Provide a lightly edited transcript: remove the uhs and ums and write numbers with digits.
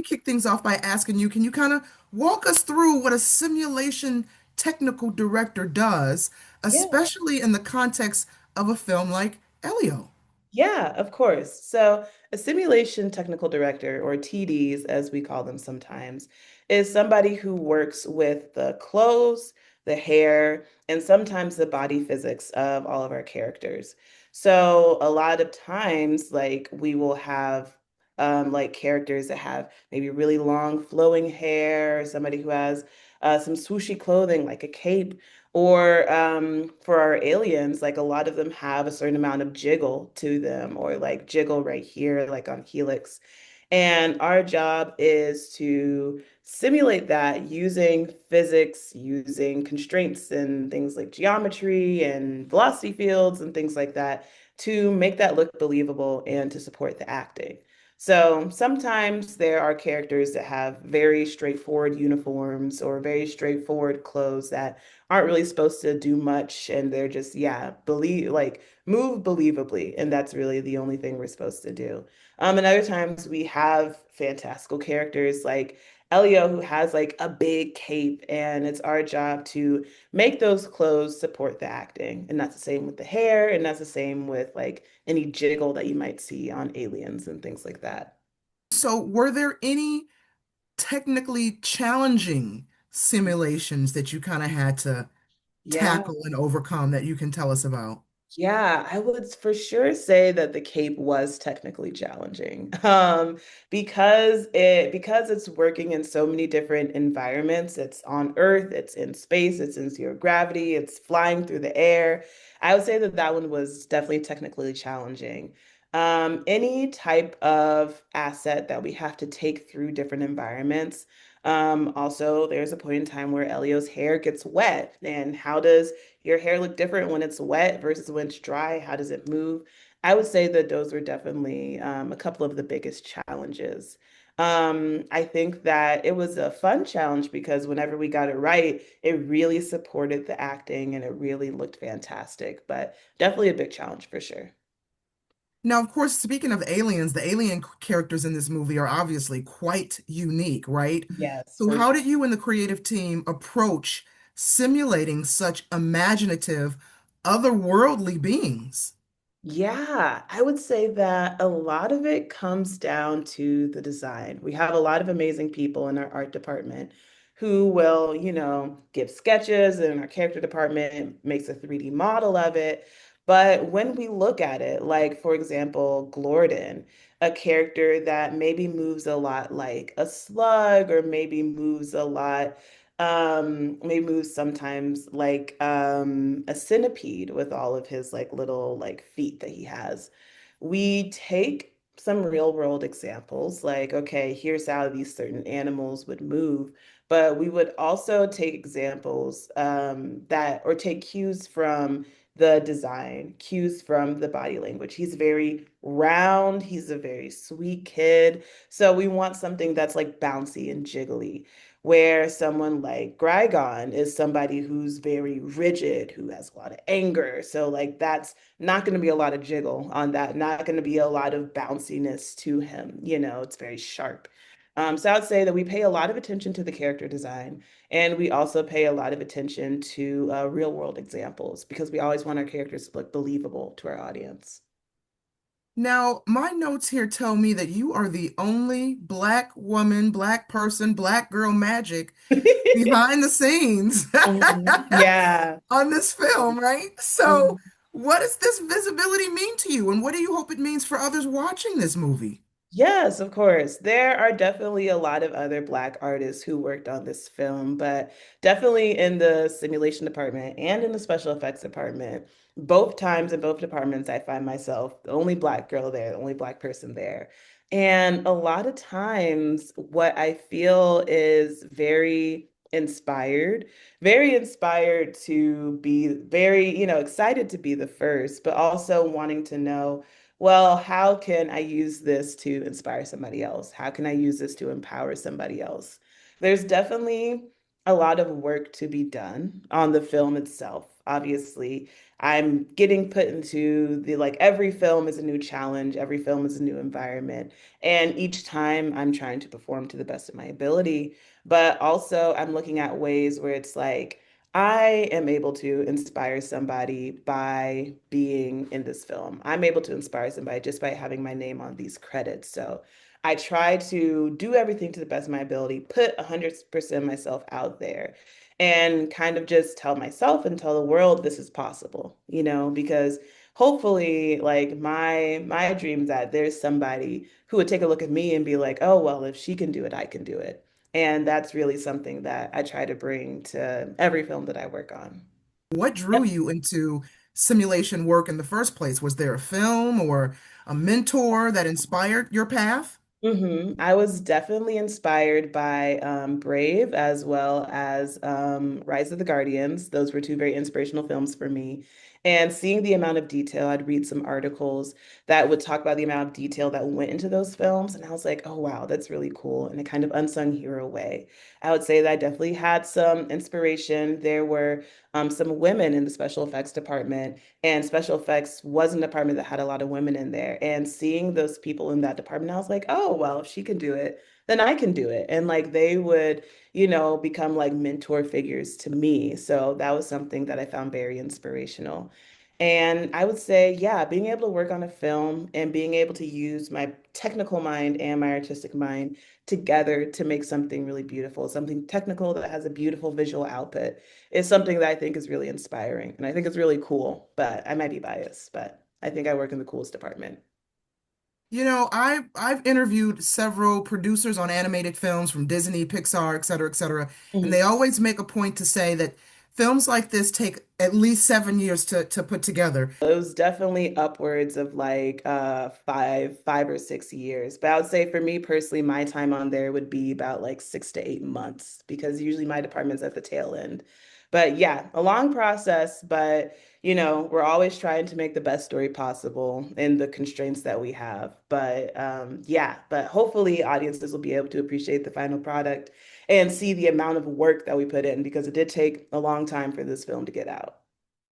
kick things off by asking you, can you kind of walk us through what a simulation technical director does, Yeah. especially in the context of a film like Elio? Yeah, of course. So, a simulation technical director, or TDs as we call them sometimes, is somebody who works with the clothes, the hair, and sometimes the body physics of all of our characters. So, a lot of times, like we will have like characters that have maybe really long flowing hair, somebody who has some swooshy clothing like a cape. Or for our aliens, like a lot of them have a certain amount of jiggle to them, or like jiggle right here, like on Helix. And our job is to simulate that using physics, using constraints and things like geometry and velocity fields and things like that to make that look believable and to support the acting. So sometimes there are characters that have very straightforward uniforms or very straightforward clothes that aren't really supposed to do much and they're just, yeah, believe like move believably. And that's really the only thing we're supposed to do. And other times we have fantastical characters like Elio, who has like a big cape, and it's our job to make those clothes support the acting. And that's the same with the hair, and that's the same with like any jiggle that you might see on aliens and things like that. So, were there any technically challenging simulations that you kind of had to Yeah. tackle and overcome that you can tell us about? Yeah, I would for sure say that the Cape was technically challenging. Because it's working in so many different environments. It's on Earth, it's in space, it's in zero gravity, it's flying through the air. I would say that that one was definitely technically challenging. Any type of asset that we have to take through different environments. Also, there's a point in time where Elio's hair gets wet, and how does your hair look different when it's wet versus when it's dry? How does it move? I would say that those were definitely a couple of the biggest challenges. I think that it was a fun challenge because whenever we got it right, it really supported the acting and it really looked fantastic, but definitely a big challenge for sure. Now, of course, speaking of aliens, the alien characters in this movie are obviously quite unique, right? Yes, So, for how sure. did you and the creative team approach simulating such imaginative, otherworldly beings? Yeah, I would say that a lot of it comes down to the design. We have a lot of amazing people in our art department who will, give sketches, and our character department makes a 3D model of it. But when we look at it, like for example, Glorden, a character that maybe moves a lot like a slug, or maybe moves a lot maybe moves sometimes like a centipede with all of his like little like feet that he has. We take some real world examples, like, okay, here's how these certain animals would move, but we would also take examples that, or take cues from the design, cues from the body language. He's very round, he's a very sweet kid. So we want something that's like bouncy and jiggly, where someone like Grigon is somebody who's very rigid, who has a lot of anger. So like that's not going to be a lot of jiggle on that, not going to be a lot of bounciness to him. It's very sharp. So I would say that we pay a lot of attention to the character design, and we also pay a lot of attention to real world examples because we always want our characters to look believable to our audience. Now, my notes here tell me that you are the only Black woman, Black person, Black girl magic behind the scenes Mhm. Yeah. on this film, right? So, Mhm. what does this visibility mean to you, and what do you hope it means for others watching this movie? Yes, of course. There are definitely a lot of other Black artists who worked on this film, but definitely in the simulation department and in the special effects department, both times in both departments, I find myself the only Black girl there, the only Black person there. And a lot of times, what I feel is very inspired to be very, excited to be the first, but also wanting to know, well, how can I use this to inspire somebody else? How can I use this to empower somebody else? There's definitely a lot of work to be done on the film itself. Obviously, I'm getting put into the like every film is a new challenge, every film is a new environment. And each time I'm trying to perform to the best of my ability. But also, I'm looking at ways where it's like, I am able to inspire somebody by being in this film. I'm able to inspire somebody just by having my name on these credits. So I try to do everything to the best of my ability, put 100% myself out there, and kind of just tell myself and tell the world this is possible, because hopefully, like my dream is that there's somebody who would take a look at me and be like, oh, well, if she can do it, I can do it. And that's really something that I try to bring to every film that I work on. What drew you into simulation work in the first place? Was there a film or a mentor that inspired your path? I was definitely inspired by Brave as well as Rise of the Guardians. Those were two very inspirational films for me. And seeing the amount of detail, I'd read some articles that would talk about the amount of detail that went into those films. And I was like, oh, wow, that's really cool. In a kind of unsung hero way. I would say that I definitely had some inspiration. There were some women in the special effects department, and special effects was an department that had a lot of women in there. And seeing those people in that department, I was like, oh, well, if she can do it, then I can do it. And like they would, become like mentor figures to me. So that was something that I found very inspirational. And I would say, yeah, being able to work on a film and being able to use my technical mind and my artistic mind together to make something really beautiful, something technical that has a beautiful visual output is something that I think is really inspiring. And I think it's really cool, but I might be biased, but I think I work in the coolest department. I've interviewed several producers on animated films from Disney, Pixar, et cetera, and Mhm. they always make a point to say that films like this take at least 7 years to put together. It was definitely upwards of like 5 or 6 years. But I would say for me personally, my time on there would be about like 6 to 8 months because usually my department's at the tail end. But yeah, a long process, but we're always trying to make the best story possible in the constraints that we have. But yeah, but hopefully audiences will be able to appreciate the final product and see the amount of work that we put in because it did take a long time for this film to get out.